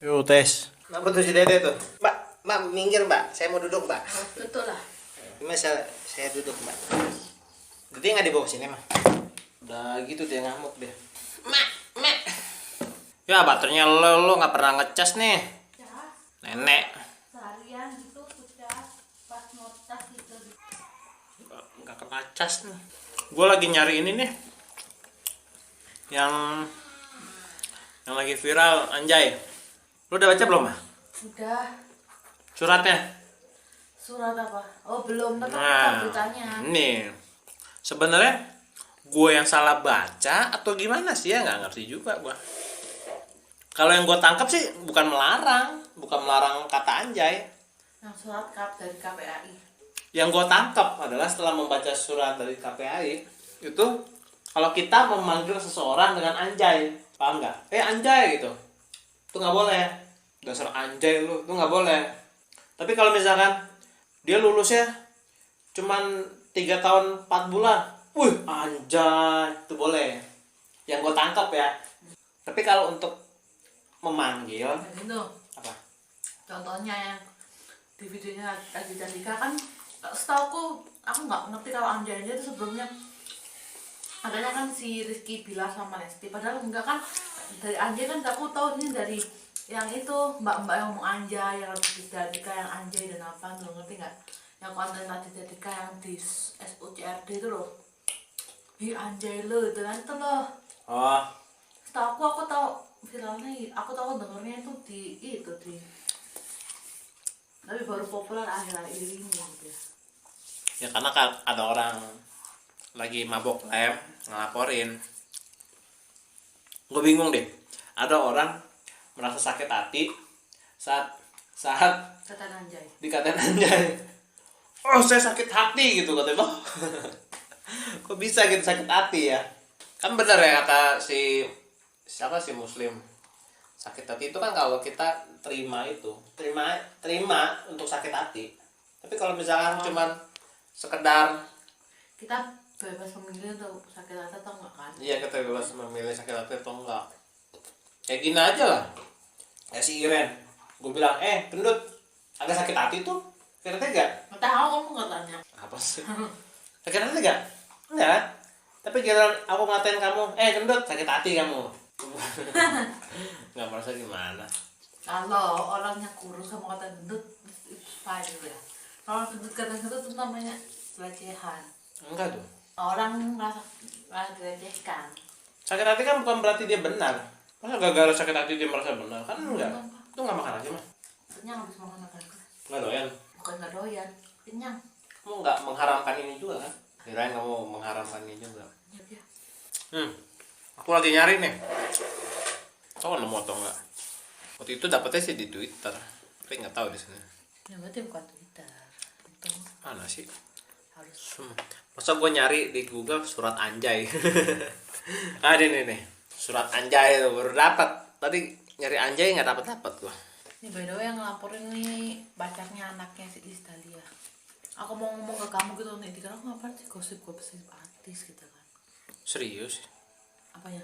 Yuk tes. Kenapa tuh si Dede tuh? Mbak, minggir mbak, saya mau duduk mbak. Betul lah. Gimana saya duduk mbak? Dede nggak dibawa sini mah? Udah gitu dia ngamuk dia. Mak. Ya baterainya lo nggak pernah ngecas nih. Ya, Nenek. seharian gitu udah pas ngotas gitu. Nggak kena cas nih. Gue lagi nyari ini nih. Yang lagi viral anjay. Lo udah baca belum mah? Udah. Suratnya? Surat apa? Oh belum, tapi Nah, beritanya. ini sebenarnya gue yang salah baca atau gimana sih ya, nggak ngerti juga gue. Kalau yang gue tangkap sih bukan melarang kata anjay. Yang surat dari KPAI. Yang gue tangkap adalah setelah membaca surat dari KPAI itu, kalau kita memanggil seseorang dengan anjay, paham nggak? Anjay gitu, itu nggak boleh. Dasar anjay lu, itu nggak boleh. Tapi kalau misalkan dia lulusnya cuman 3 tahun 4 bulan, wih anjay, itu boleh. Yang gue tangkap ya. Tapi kalau untuk memanggil Jadi itu apa? contohnya yang di videonya lagi Candika kan, setahu aku nggak ngerti kalau anjay itu sebelumnya adanya kan si Rizky Bilar sama Lesti, padahal enggak kan. Dari anjay kan aku tahu ini dari yang itu mbak-mbak yang ngomong anjay, yang Raditya Dika yang anjay dan apa tuh, ngerti nggak? Yang konten Raditya Dika yang di SUCRD itu loh, hi anjay lo itu kan itu loh. Oh, Setahu aku tahu viralnya, aku tahu dengernya itu di tapi baru populer akhir-akhir ini gitu ya. ya karena kan ada orang lagi mabok lem ngelaporin. Gue bingung deh, ada orang merasa sakit hati saat Kata anjay. dikatain anjay. Oh saya sakit hati gitu katanya. Loh kok bisa gitu sakit hati ya? Kan bener ya kata si siapa sih Muslim, sakit hati itu kan kalau kita terima untuk sakit hati. Tapi kalau misalkan cuman sekedar Kita bebas memilih untuk sakit hati atau enggak kan? iya, kita bebas memilih sakit hati atau enggak. Kayak gini aja lah. Kayak si Iren. Gue bilang, gendut, agak sakit hati tuh. Sakit hati gak? Nggak tahu, kamu nggak tanya. Apa sih? Sakit hati gak? Enggak. Tapi kira aku ngatain kamu, gendut, sakit hati kamu. Nggak merasa gimana. Kalau orangnya kurus sama kata gendut, it's fine gitu ya. Kalau gendut kata gendut itu namanya pelecehan. Enggak tuh. Orang merasa dilecehkan. Sakit hati kan bukan berarti dia benar. Masa gara-gara sakit hati dia merasa benar? Kan enggak. Itu nggak makan aja mah. Kenyang habis makan apa? Nggak doyan. Bukan nggak doyan, kenyang. Kamu nggak mengharamkan ini juga kan? Kirain kamu mengharamkan ini juga. Ya. Aku lagi nyari nih. Kau nemu atau enggak? Waktu itu dapetnya sih di Twitter, tapi nggak tahu di sini. Ya berarti bukan Twitter. Itu Mana sih? harus. Masa gue nyari di Google surat anjay. Ini nih. Surat anjay itu baru dapat. Tadi nyari anjay nggak dapat gua. Ini by the way yang ngelaporin nih pacarnya anaknya si Isdalia. Aku mau ngomong ke kamu gitu nih, dikira aku ngapain sih gosip artis gitu kan? Serius? Apanya?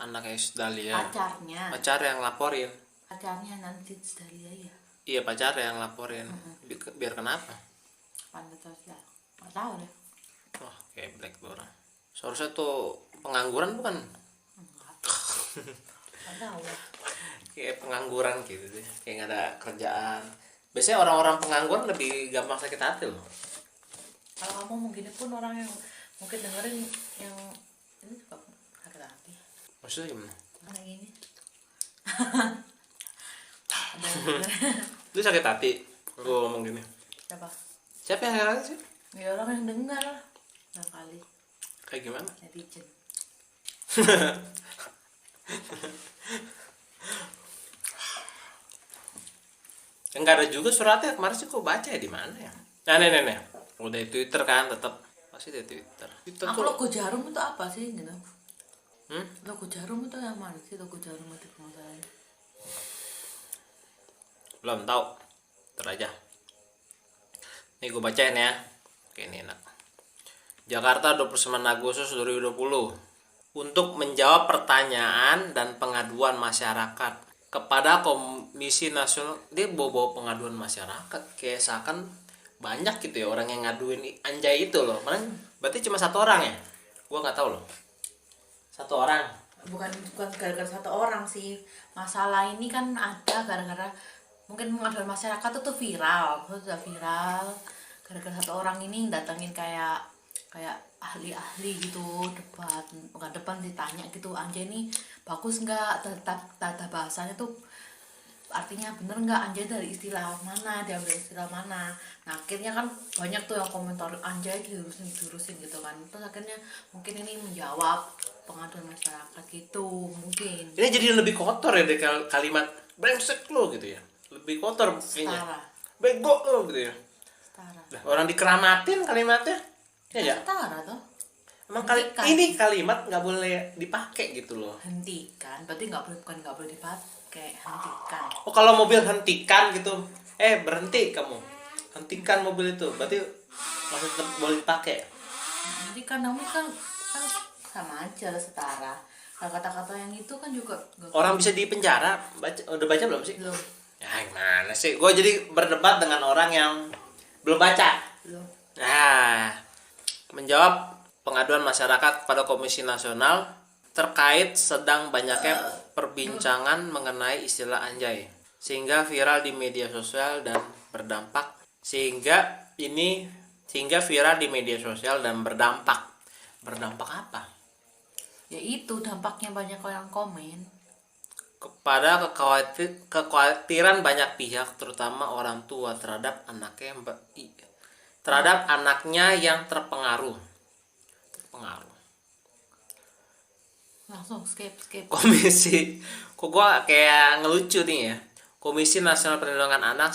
Anak Isdalia. Pacarnya. Pacar yang laporin. Pacarnya nanti Isdalia ya. Iya, pacar yang laporin. Biar kenapa? Pandai sosial. Nggak tahu deh. Wah, kayak black tuh orang. Seharusnya tuh pengangguran bukan? Enggak. Nggak tahu ya. Kayak pengangguran gitu deh. Kayak nggak ada kerjaan. Biasanya orang-orang pengangguran lebih gampang sakit hati loh. Kalau kamu mungkin pun orang yang mungkin dengerin yang ini juga sakit hati. Maksudnya gimana? Mana gini? Ada yang denger. Lu sakit hati gue ngomong gini. Siapa? Siapa yang sakit hati sih? Ya orang yang dengar lah. Nah kali Kayak gimana? netizen. Enggak ada juga suratnya. Kemarin sih kok baca ya di mana ya? Nah, nih. Udah di Twitter kan, tetap pasti di Twitter. Twitter Aku tuh. logo jarum itu apa sih gitu? Hmm? Logo jarum itu yang mana sih, logo jarum itu masalahnya? Belum tahu. Ntar aja. Nih gue bacain ya. Oke, ini enak. Jakarta 29 Agustus 2020. Untuk menjawab pertanyaan dan pengaduan masyarakat, kepada Komisi Nasional, dia bawa pengaduan masyarakat, kayak seakan banyak gitu ya orang yang ngaduin anjay itu loh. Mana berarti cuma satu orang ya? Gua nggak tahu loh. Satu orang. bukan gara-gara satu orang sih, masalah ini kan ada gara-gara mungkin pengaduan masyarakat itu tuh viral, sudah viral gara-gara satu orang ini datengin kayak ahli-ahli gitu, bukan depan ditanya gitu, anjay ini bagus nggak, tata bahasanya tuh artinya bener nggak, anjay dari istilah mana, diambil istilah mana. Nah akhirnya kan banyak tuh yang komentar anjay diurusin gitu kan, terus akhirnya mungkin ini menjawab pengaduan masyarakat gitu mungkin. Ini jadi lebih kotor ya dari kalimat brengsek lo gitu ya, lebih kotor kayaknya, Setara. bego lo gitu ya. Setara. Lah, orang dikeramatin kalimatnya ya ya. Setara tuh. Emang Hentikan. ini kalimat nggak boleh dipakai gitu loh. Hentikan, berarti bukan nggak boleh dipakai, hentikan. Oh kalau mobil hentikan gitu, berhenti kamu, hentikan mobil itu, berarti masih tetap boleh dipakai. Hentikan namun kan sama aja setara. Kalau kata-kata yang itu kan juga nggak Orang bisa dipenjara, udah baca belum sih? belum Ya gimana sih, gue jadi berdebat dengan orang yang belum baca. belum. Nah, menjawab pengaduan masyarakat pada Komisi Nasional terkait sedang banyaknya perbincangan mengenai istilah anjay sehingga viral di media sosial dan berdampak berdampak apa? Ya itu dampaknya banyak orang komen. Kepada kekhawatiran banyak pihak terutama orang tua terhadap anaknya yang terpengaruh. Langsung skip. Komisi, kok gua kayak ngelucu nih ya. Komisi Nasional Perlindungan Anak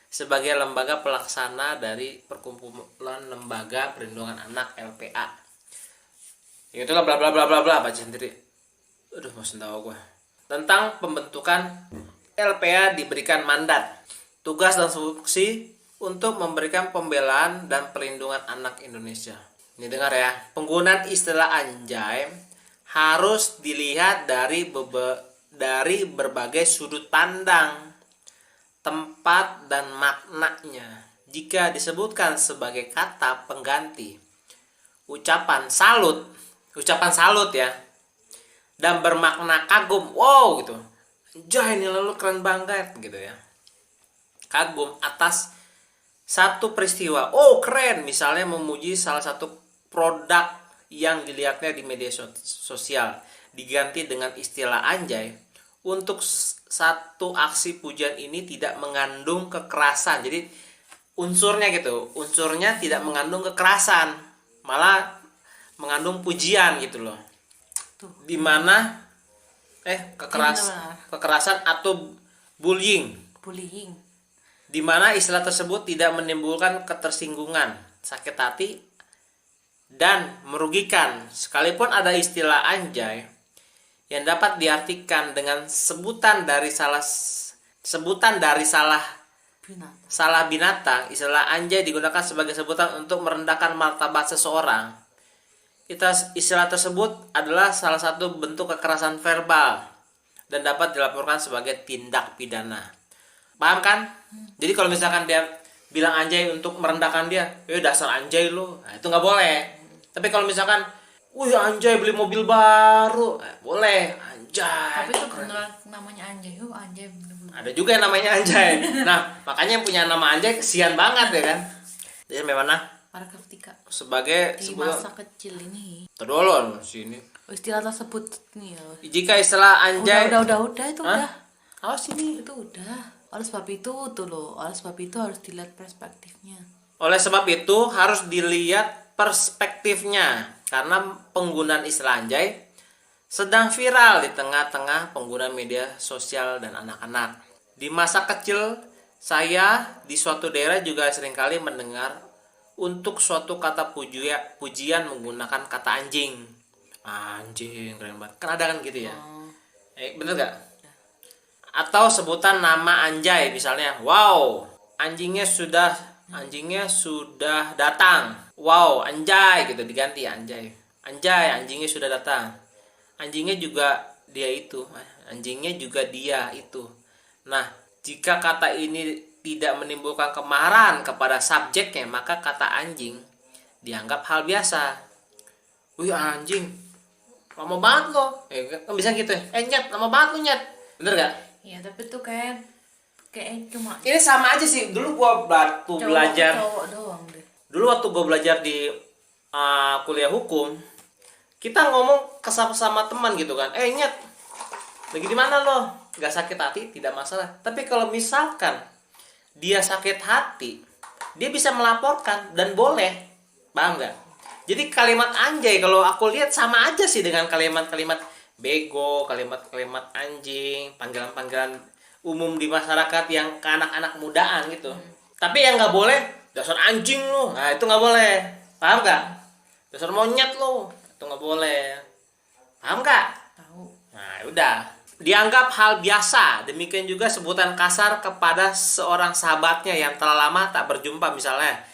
sebagai lembaga pelaksana dari Perkumpulan Lembaga Perlindungan Anak LPA. Ya itulah bla bla bla bla bla, baca sendiri. Aduh, mau tahu gua. Tentang pembentukan LPA diberikan mandat, tugas dan fungsi untuk memberikan pembelaan dan perlindungan anak Indonesia. Ini dengar ya, penggunaan istilah anjay harus dilihat dari berbagai sudut pandang, tempat dan maknanya. Jika disebutkan sebagai kata pengganti ucapan salut ya, dan bermakna kagum, wow gitu, anjay ini lalu keren banget gitu ya, kagum atas satu peristiwa, oh keren, misalnya memuji salah satu produk yang dilihatnya di media sosial, diganti dengan istilah anjay. Untuk satu aksi pujian ini tidak mengandung kekerasan, jadi unsurnya tidak mengandung kekerasan, malah mengandung pujian gitu loh. Dimana kekerasan atau bullying, dimana istilah tersebut tidak menimbulkan ketersinggungan, sakit hati, dan merugikan. Sekalipun ada istilah anjay yang dapat diartikan dengan sebutan dari salah binatang, istilah anjay digunakan sebagai sebutan untuk merendahkan martabat seseorang. Istilah tersebut adalah salah satu bentuk kekerasan verbal dan dapat dilaporkan sebagai tindak pidana. Paham kan? Jadi kalau misalkan dia bilang anjay untuk merendahkan dia, dasar anjay lo, nah, itu nggak boleh. Tapi kalau misalkan, wih anjay beli mobil baru, boleh anjay. Tapi itu beneran namanya anjay, anjay bener-bener. Ada juga yang namanya anjay. Nah makanya yang punya nama anjay kesian banget ya kan. Jadi memang Paragraf 3. sebagai Di sebuah masa kecil ini. terdolon sini. Istilah tersebut nih ya. Jika istilah anjay, Udah itu hah? udah. Awas ini. Itu udah. Oleh sebab itu harus dilihat perspektifnya. Oleh sebab itu harus dilihat perspektifnya karena penggunaan istilah anjay sedang viral di tengah-tengah pengguna media sosial dan anak-anak. Di masa kecil saya di suatu daerah juga seringkali mendengar untuk suatu kata pujian menggunakan kata anjing. Anjing keren banget. Kan ada kan gitu ya. Bener gak? Atau sebutan nama anjay misalnya, wow, anjingnya sudah datang. Wow, anjay gitu diganti anjay. Anjay, anjingnya sudah datang. Anjingnya juga dia itu. anjingnya juga dia itu. Nah, jika kata ini tidak menimbulkan kemarahan kepada subjeknya, maka kata anjing dianggap hal biasa. Wih anjing, lama banget lo. Kan bisa gitu ya. Nyet, lama banget lo nyet. Bener gak? Iya, tapi tuh kayak cuma Ini sama aja sih. Dulu gua belajar. cowok doang deh. Dulu waktu gua belajar di kuliah hukum, kita ngomong sama teman gitu kan. Nyet, lagi di mana lo? Gak sakit hati, tidak masalah. Tapi kalau misalkan dia sakit hati, dia bisa melaporkan dan boleh. Paham gak? Jadi kalimat anjay kalau aku lihat sama aja sih dengan kalimat-kalimat bego, kalimat-kalimat anjing, panggilan-panggilan umum di masyarakat yang ke anak-anak mudaan gitu. Tapi yang nggak boleh, dasar anjing lo. Nah itu nggak boleh. Paham gak? Dasar monyet lo. Itu nggak boleh. Paham gak? Tahu. Nah udah. Dianggap hal biasa. Demikian juga sebutan kasar kepada seorang sahabatnya yang telah lama tak berjumpa misalnya.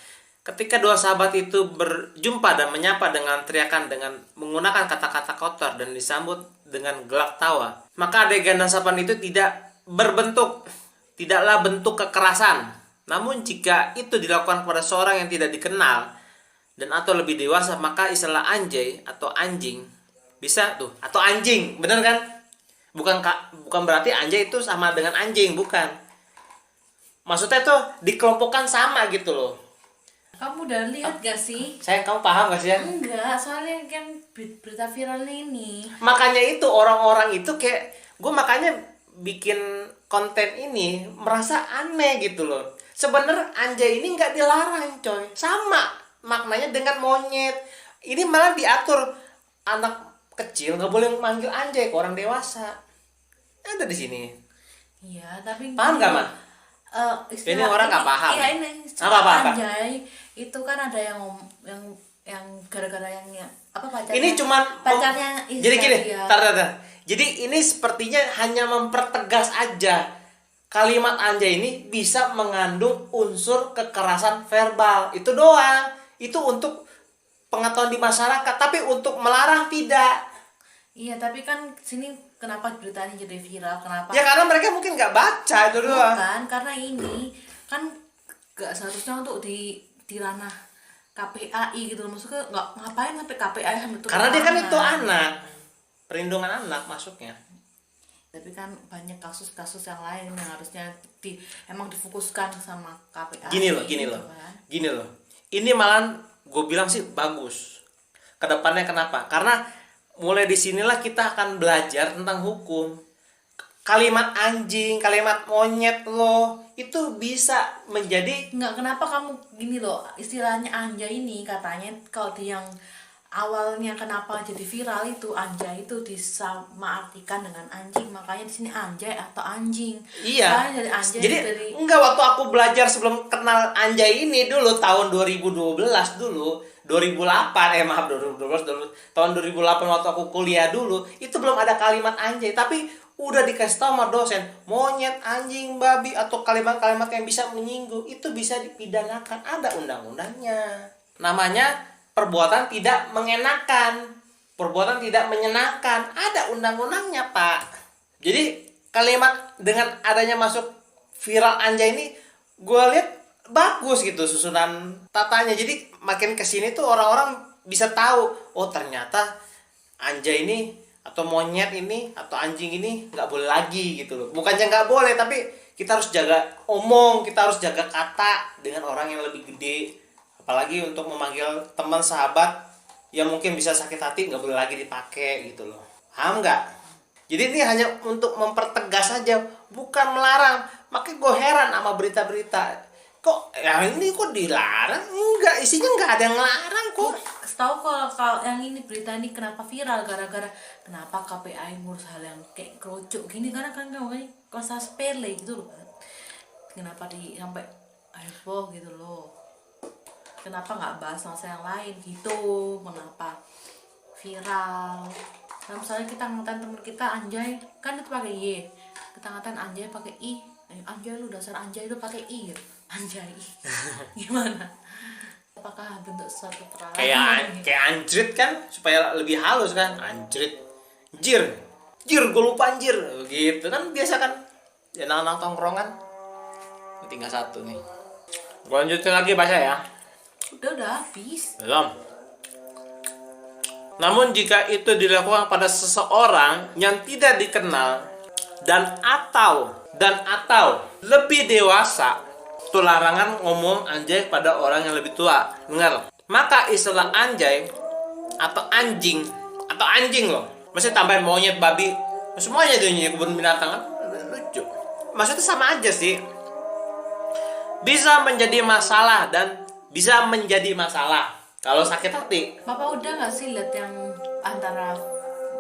Ketika dua sahabat itu berjumpa dan menyapa dengan teriakan dengan menggunakan kata-kata kotor dan disambut dengan gelak tawa, maka adegan dan sapaan itu tidaklah bentuk kekerasan. Namun jika itu dilakukan kepada seorang yang tidak dikenal dan atau lebih dewasa, maka istilah anjay atau anjing bisa tuh, atau anjing, bener kan? Bukan berarti anjay itu sama dengan anjing, bukan. Maksudnya tuh dikelompokkan sama gitu loh. Kamu udah lihat gak sih? Sayang, kamu paham gak sih ya? Enggak, soalnya kan berita viral ini. Makanya itu orang-orang itu kayak gue makanya bikin konten ini merasa aneh gitu loh. Sebenarnya anjay ini nggak dilarang coy, sama maknanya dengan monyet. Ini malah diatur anak kecil nggak boleh manggil anjay ke orang dewasa. Ada di sini. Iya, tapi Paham gak mah? Istilah Ini orang nggak paham. Iya ini Apa? anjay itu kan ada yang gara-gara yang apa pacarnya? Ini cuman pacarnya jadi gini, dia. tar. Jadi ini sepertinya hanya mempertegas aja. Kalimat anjay ini bisa mengandung unsur kekerasan verbal. Itu doang. Itu untuk pengetahuan di masyarakat, tapi untuk melarang tidak. Iya, tapi kan sini kenapa beritanya jadi viral? Kenapa? Ya karena mereka mungkin nggak baca itu doang. Bukan, karena ini kan gak seharusnya untuk di ranah KPAI gitu loh. Maksudnya nggak ngapain sampai KPAI sampai turun Karena dia kan tangan. itu anak, perlindungan anak masuknya. Tapi kan banyak kasus-kasus yang lain yang harusnya emang difokuskan sama KPAI. Gini gitu loh. kan. Gini loh. Ini malah gue bilang sih bagus. Kedepannya kenapa? Karena mulai disinilah kita akan belajar tentang hukum. Kalimat anjing, kalimat monyet lo itu bisa menjadi Nggak, kenapa kamu gini loh, istilahnya anjay ini katanya kalau di yang awalnya kenapa jadi viral itu anjay itu disamaartikan dengan anjing, makanya di sini anjay atau anjing. iya. Soalnya dari anjay Jadi enggak, waktu aku belajar sebelum kenal anjay ini dulu tahun 2012 dulu, 2008 maaf 2012 dulu, tahun 2008 waktu aku kuliah dulu, itu belum ada kalimat anjay, tapi udah dikasih tahu sama dosen, monyet, anjing, babi atau kalimat-kalimat yang bisa menyinggung itu bisa dipidanakan, ada undang-undangnya. Namanya perbuatan tidak mengenakan, perbuatan tidak menyenangkan, ada undang-undangnya, Pak. Jadi kalimat dengan adanya masuk viral anjay ini gue lihat bagus gitu susunan tatanya. Jadi makin kesini tuh orang-orang bisa tahu, oh ternyata anjay ini atau monyet ini atau anjing ini nggak boleh lagi gitu loh. Bukannya nggak boleh, tapi kita harus jaga omong, kita harus jaga kata dengan orang yang lebih gede. Apalagi untuk memanggil teman sahabat yang mungkin bisa sakit hati, nggak boleh lagi dipakai gitu loh. Paham nggak? Jadi ini hanya untuk mempertegas saja, bukan melarang. Makanya gue heran sama berita-berita. Kok yang ini kok dilarang? Enggak, isinya nggak ada yang ngelarang kok. tahu kalau yang ini berita ini kenapa viral gara-gara kenapa KPAI ngurus hal yang kayak kerucuk gini, karena kan kayak kosa sepele gitu loh kan. Kenapa sampai heboh gitu loh, kenapa nggak bahas masa yang lain gitu, kenapa viral. Nah, misalnya kita ngatain temen kita anjay kan itu pakai y, kita ngatain anjay pakai i, anjay lu dasar anjay lu pakai i gitu. Anjay gimana, apakah bentuk suatu peralahan Kayak anjrit kan supaya lebih halus kan, anjrit, jir. Jir, gue lupa anjir. Gitu kan biasa kan. Ya nang tongkrongan. Tinggal satu nih. Gue lanjutin lagi baca ya. Udah habis. Belum. Namun jika itu dilakukan pada seseorang yang tidak dikenal dan atau lebih dewasa, itu larangan ngomong anjay pada orang yang lebih tua. Dengar. Maka istilah anjay atau anjing loh. Maksudnya tambahin monyet, babi, semuanya dia kebun binatang kan lucu. Maksudnya sama aja sih. Bisa menjadi masalah dan bisa menjadi masalah kalau sakit hati. Bapak udah nggak sih lihat yang antara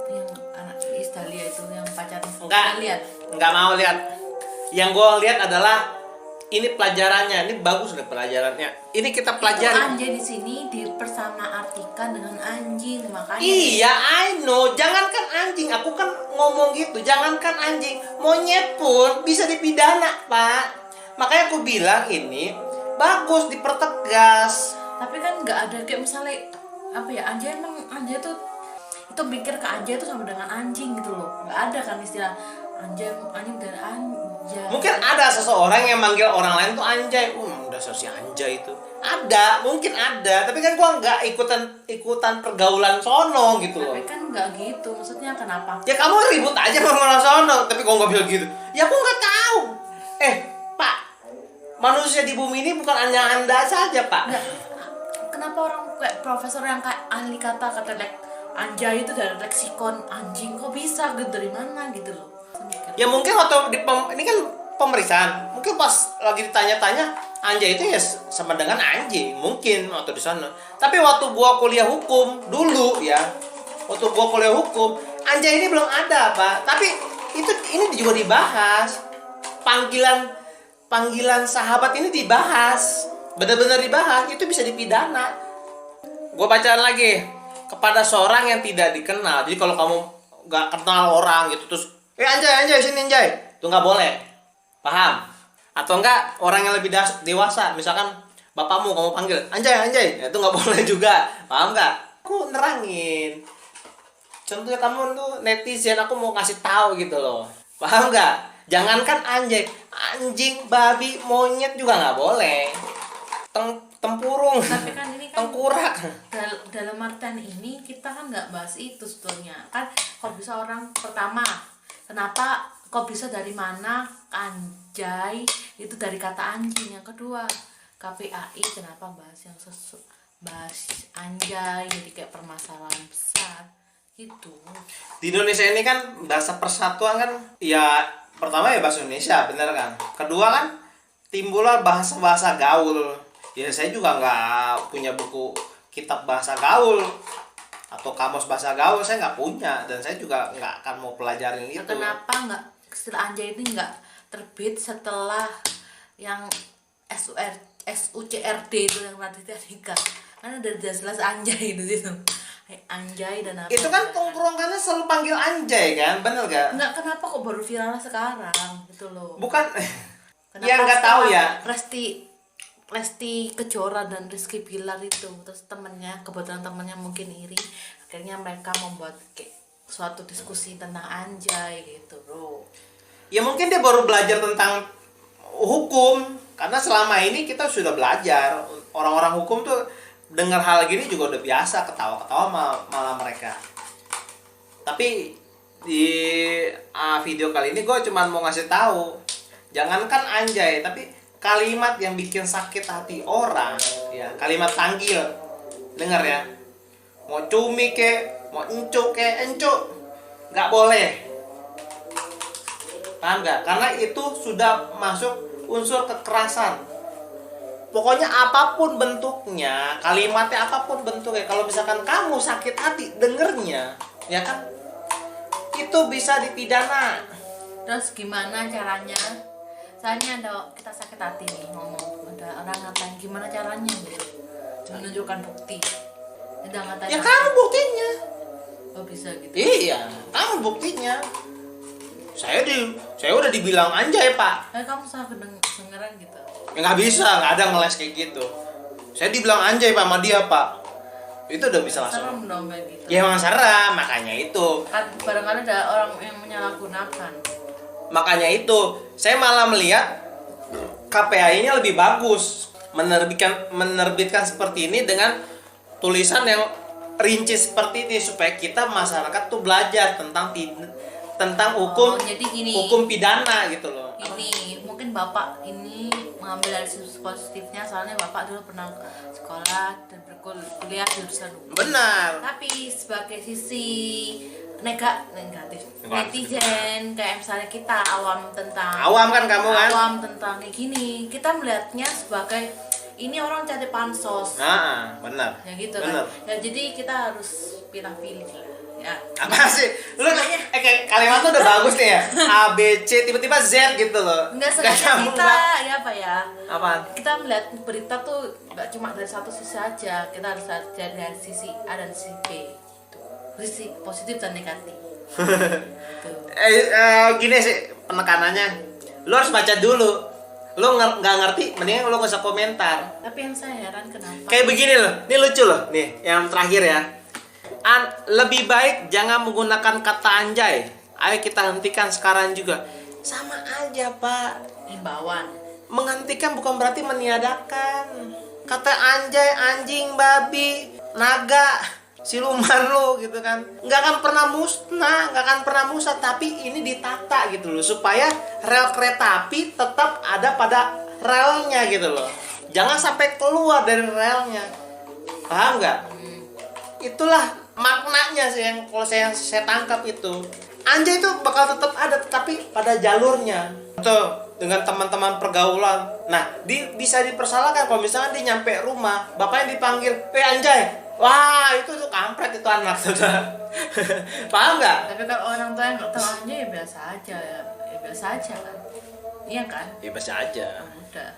yang anak Isdalia itu yang pacarnya? Enggak lihat. Enggak mau lihat. Yang gue lihat adalah ini pelajarannya. Ini bagus deh pelajarannya. Ini kita Itu pelajari. anjay di sini dipersamaartikan dengan anjing, makanya. Iya, I know. Jangankan anjing, aku kan ngomong gitu. Jangankan anjing, monyet pun bisa dipidana, Pak. Makanya aku bilang ini bagus dipertegas. Tapi kan nggak ada kayak misalnya apa ya, anjay emang anjay tuh itu mikir ke anjay itu sama dengan anjing gitu loh. Nggak ada kan istilah anjay dan anjay. Mungkin ada seseorang yang manggil orang lain tuh anjay. Dasar si anjay itu. Ada, mungkin ada. Tapi kan gua nggak ikutan pergaulan sono gitu loh. Tapi kan nggak gitu. Maksudnya kenapa? Ya kamu ribut aja sama orang sono. Tapi kok nggak bilang gitu? Ya aku nggak tahu. Pak, manusia di bumi ini bukan hanya Anda saja, Pak. Nggak. Kenapa orang kayak profesor yang kayak ahli kata anjay itu dari leksikon anjing kok bisa gitu, dari mana gitu loh? Ya mungkin waktu ini kan pemeriksaan, mungkin pas lagi ditanya-tanya anjay itu ya sama dengan anjing, mungkin waktu di sana. Tapi waktu gua kuliah hukum dulu ya, anjay ini belum ada, Pak. Tapi ini juga dibahas. Panggilan sahabat ini dibahas. Benar-benar dibahas, itu bisa dipidana. Gua bacaan lagi. Kepada seorang yang tidak dikenal. Jadi kalau kamu nggak kenal orang gitu terus anjay sini anjay, itu nggak boleh, paham? Atau enggak orang yang lebih dewasa, misalkan bapakmu kamu panggil anjay, ya, itu nggak boleh juga, paham nggak? Aku nerangin, contohnya kamu tuh netizen, aku mau kasih tahu gitu loh, paham nggak? Jangankan anjay, anjing, babi, monyet juga nggak boleh, tempurung, tapi kan ini kan tengkurak. dalam artian ini kita kan nggak bahas itu sebetulnya kan. Kok bisa orang pertama, kenapa kok bisa dari mana anjay itu dari kata anjing. Yang kedua, KPAI kenapa bahas yang bahas anjay jadi kayak permasalahan besar gitu. Di Indonesia ini kan bahasa persatuan kan, ya pertama ya bahasa Indonesia, bener kan? Kedua kan timbullah bahasa-bahasa gaul. Ya saya juga nggak punya buku kitab bahasa gaul atau kamus bahasa gaul, saya nggak punya, dan saya juga nggak akan mau pelajarin itu. Kenapa nggak istilah anjay ini nggak terbit setelah yang SUCRD itu yang Raditya Dika? Kan udah jelas anjay di situ. Anjay dan apa? Itu kan tongkrongannya selalu panggil anjay kan, bener gak? Nggak, kenapa kok baru viral sekarang gitu loh? Bukan, Kenapa ya nggak tahu ya. Lesti Kejora dan Rizky Bilar itu, terus kebetulan temennya mungkin iri, akhirnya mereka membuat kayak suatu diskusi tentang anjay gitu bro. Ya mungkin dia baru belajar tentang hukum, karena selama ini kita sudah belajar. Orang-orang hukum tuh dengar hal gini juga udah biasa, ketawa-ketawa malah mereka. Tapi di video kali ini gue cuma mau ngasih tahu, jangankan anjay, tapi kalimat yang bikin sakit hati orang, ya kalimat tanggil, dengar ya, mau cumi ke, mau encuk, nggak boleh, paham nggak? Karena itu sudah masuk unsur kekerasan. Pokoknya apapun bentuknya, kalimatnya apapun bentuknya, kalau misalkan kamu sakit hati dengernya, ya kan, itu bisa dipidana. Terus gimana caranya? Misalnya kita sakit hati nih, ngomong ada orang ngatain, gimana caranya gitu menunjukkan bukti. Udah ngatain Ya kamu buktinya. Oh bisa gitu. Iya, kamu buktinya. Saya udah dibilang anjay, Pak. Kamu salah kedengeran gitu. Ya nggak bisa, nggak ada ngeles kayak gitu. Saya dibilang anjay Pak sama dia, Pak. Itu udah bisa langsung. Serem dong kayak gitu. Ya emang serem, makanya itu. Kan barangkali ada orang yang menyalahgunakan. Makanya itu, saya malah melihat KPAI-nya lebih bagus menerbitkan seperti ini dengan tulisan yang rinci seperti ini supaya kita masyarakat tuh belajar tentang hukum Jadi gini. hukum pidana gitu loh. Ini mungkin bapak ini mengambil dari sisi positifnya soalnya bapak dulu pernah sekolah dan berkuliah di jurusan hukum. Benar. Tapi sebagai sisi negatif netizen kayak misalnya kita awam Awam kan kamu kan? awam tentang kayak gini, kita melihatnya sebagai ini orang cari pansos. Nah, benar. Ya gitu Benar. kan. Ya jadi kita harus pilih-pilih lah. Ya. Apa sih? Lu kayak kalimat tuh udah bagus nih ya. A B C tiba-tiba Z gitu loh. Enggak Nggak sengaja nyambung kita banget. ya apa ya? Apaan? Kita melihat berita tuh nggak cuma dari satu sisi aja, kita harus lihat dari sisi A dan sisi B. Sisi positif dan negatif. Tuh. Gini sih penekanannya. Lu harus baca dulu. Lu nggak ngerti, mendingan lu nggak usah komentar. Tapi yang saya heran kenapa? Kayak begini loh, ini lucu loh, nih yang terakhir ya. Lebih baik jangan menggunakan kata anjay. Ayo kita hentikan sekarang juga. Sama aja pak. Himbauan. Menghentikan bukan berarti meniadakan. Kata anjay, anjing, babi, naga, siluman lo gitu kan, nggak akan pernah musnah, tapi ini ditata gitu loh supaya rel kereta api tetap ada pada relnya gitu loh, jangan sampai keluar dari relnya, paham nggak? Itulah maknanya sih yang kalau saya tangkap itu. Anjay itu bakal tetap ada tapi pada jalurnya tuh dengan teman-teman pergaulan. Nah bisa dipersalahkan kalau misalnya dia nyampe rumah bapaknya dipanggil anjay. Wah, itu tuh kampret itu anak tuh. Paham nggak? Tapi kalau orang tua yang nggak tahu aja ya biasa aja, ya biasa aja kan. Iya kan? Ya biasa aja. Udah.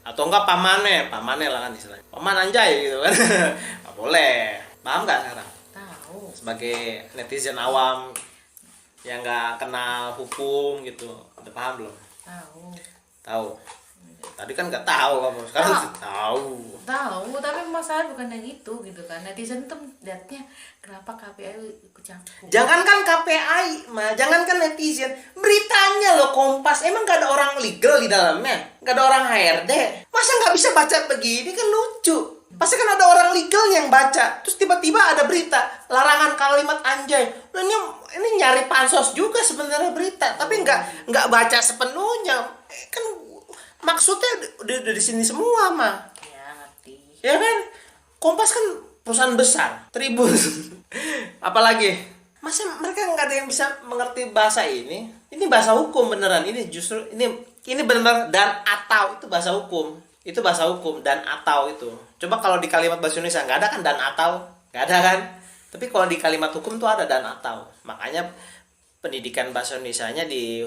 Atau enggak pamannya lah kan istilahnya. Paman anjay gitu kan. Nggak boleh. Paham nggak sekarang? Tahu. Sebagai netizen awam yang nggak kenal hukum gitu, udah paham belum? Tahu. Tadi kan nggak tahu kamu, sekarang tahu. Tahu, tapi masalah bukan yang itu gitu kan. Netizen tuh lihatnya kenapa KPI ikut campur. Jangankan KPI, jangankan netizen, beritanya loh Kompas, emang gak ada orang legal di dalamnya, gak ada orang HRD, masa nggak bisa baca begini kan lucu. Pasti kan ada orang legal yang baca, terus tiba-tiba ada berita larangan kalimat anjay. Ini nyari pansos juga sebenarnya berita, tapi nggak baca sepenuhnya, kan maksudnya udah di sini semua mah. Ya ngerti. Ya kan? Kompas kan perusahaan besar, Tribun. Apalagi? Masa mereka nggak ada yang bisa mengerti bahasa ini? Ini bahasa hukum beneran. Ini justru ini benar dan atau itu bahasa hukum. Itu bahasa hukum dan atau itu. Coba kalau di kalimat bahasa Indonesia nggak ada kan dan atau, nggak ada kan? Tapi kalau di kalimat hukum tuh ada dan atau. Makanya pendidikan bahasa Indonesianya di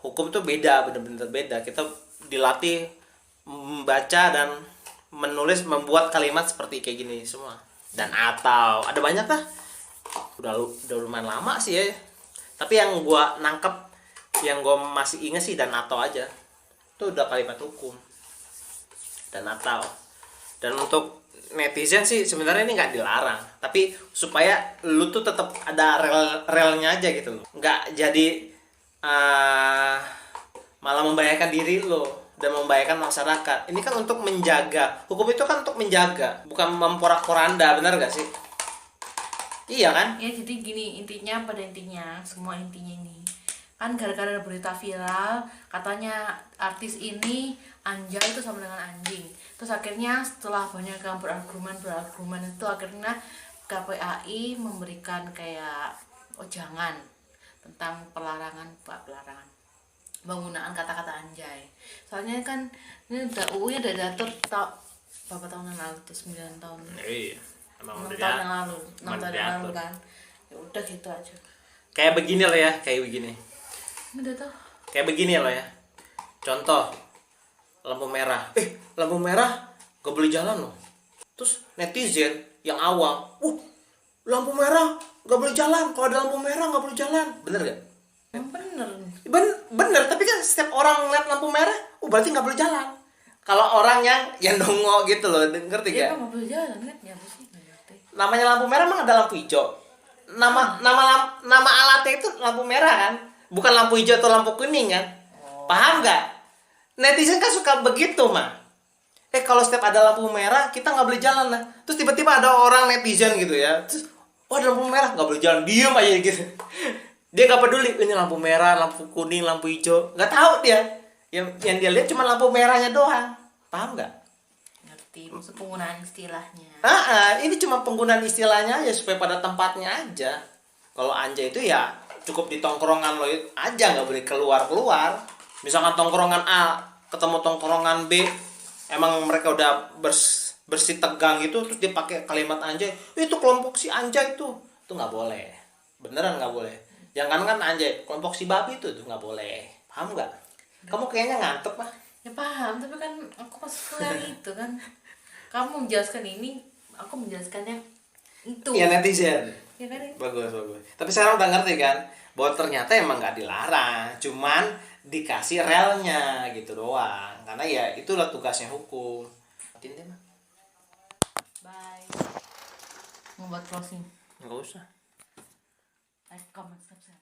hukum tuh beda, bener-bener beda. Kita dilatih membaca dan menulis, membuat kalimat seperti kayak gini semua. Dan atau ada banyak lah. Udah lumayan lama sih ya. Tapi yang gua nangkep, yang gua masih inget sih dan atau aja. Itu udah kalimat hukum. Dan atau. Dan untuk netizen sih sebenarnya ini nggak dilarang, tapi supaya lu tuh tetap ada relnya aja gitu loh. Nggak jadi malah membahayakan diri lo dan membahayakan masyarakat. Ini kan untuk menjaga. Hukum itu kan untuk menjaga, bukan memporak-poranda, benar gak sih? Iya kan? Ya jadi gini, pada intinya semua intinya ini kan gara-gara ada berita viral katanya artis ini anjay itu sama dengan anjing. Terus akhirnya setelah banyak yang berargumen itu akhirnya KPAI memberikan kayak jangan tentang pelarangan penggunaan kata-kata anjay. Soalnya kan ini udah UU-nya udah diatur berapa tahun yang lalu tuh, 9 tahun. Iya. Emang 6 udah tahun yang lalu, 6 emang tahun udah yang lalu diatur. kan. Ya udah gitu aja. Kayak begini loh ya, kayak begini. Udah tuh. Kayak begini loh ya. Contoh, lampu merah. Lampu merah gak boleh jalan loh. Terus netizen yang awam, lampu merah gak boleh jalan. Kalau ada lampu merah gak boleh jalan. Bener gak? Yang bener. Bener, tapi kan setiap orang ngeliat lampu merah, berarti gak boleh jalan. Kalau orang yang nongol gitu loh, ngerti Dia gak? kan nggak boleh jalan kan? Ya sih nggak ngerti. Namanya lampu merah emang ada lampu hijau. Nama alatnya itu lampu merah kan, bukan lampu hijau atau lampu kuning kan. Paham nggak? Netizen kan suka begitu mah. Kalau setiap ada lampu merah kita nggak boleh jalan lah. Terus tiba-tiba ada orang netizen gitu ya. Terus, wah ada lampu merah nggak boleh jalan, diem aja gitu. Dia nggak peduli ini lampu merah, lampu kuning, lampu hijau, nggak tahu dia. Yang dia lihat cuma lampu merahnya doang. Paham nggak? Ngerti maksud penggunaan istilahnya. Ini cuma penggunaan istilahnya aja supaya pada tempatnya aja. Kalau anjay itu ya cukup di tongkrongan lo aja, nggak boleh keluar-keluar. Misalkan tongkrongan A ketemu tongkrongan B, emang mereka udah bersih tegang gitu, terus dia pakai kalimat anjay, itu kelompok si anjay itu nggak boleh, beneran nggak boleh. Jangan kan anjay, kelompok si babi itu nggak boleh. Paham nggak? Kamu kayaknya ngantuk mah. Ya paham, tapi kan aku masuk ke yang itu kan. Kamu menjelaskan ini, aku menjelaskannya itu. Iya netizen. Ya kan? Bagus. Tapi sekarang udah ngerti kan bahwa ternyata emang nggak dilarang, cuman dikasih relnya gitu doang. Karena ya itulah tugasnya hukum. Tintin mah. Bye. Mau buat closing. Nggak usah. Like, comment, subscribe.